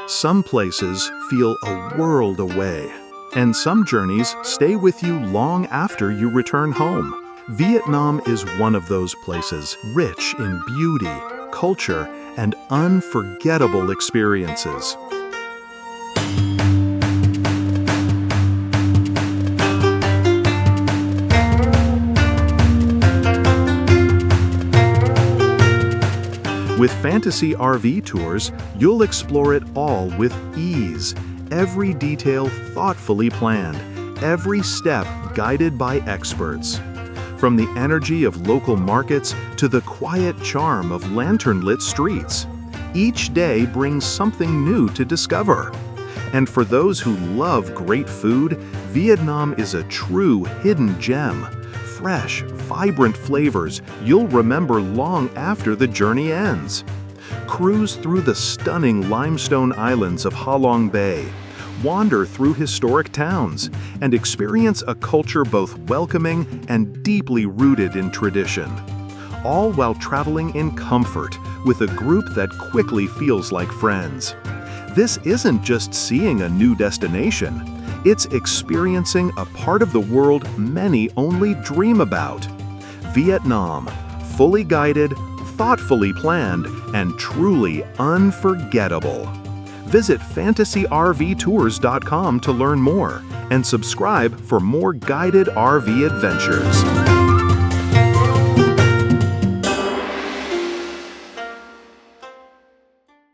Some places feel a world away, and some journeys stay with you long after you return home. Vietnam is one of those places, rich in beauty, culture, and unforgettable experiences. With Fantasy RV Tours, you'll explore it all with ease. Every detail thoughtfully planned, every step guided by experts. From the energy of local markets to the quiet charm of lantern-lit streets, each day brings something new to discover. And for those who love great food, Vietnam is a true hidden gem. Fresh, vibrant flavors you'll remember long after the journey ends. Cruise through the stunning limestone islands of Ha Long Bay, wander through historic towns, and experience a culture both welcoming and deeply rooted in tradition. All while traveling in comfort with a group that quickly feels like friends. This isn't just seeing a new destination. It's experiencing a part of the world many only dream about. Vietnam, fully guided, thoughtfully planned, and truly unforgettable. Visit fantasyrvtours.com to learn more and subscribe for more guided RV adventures.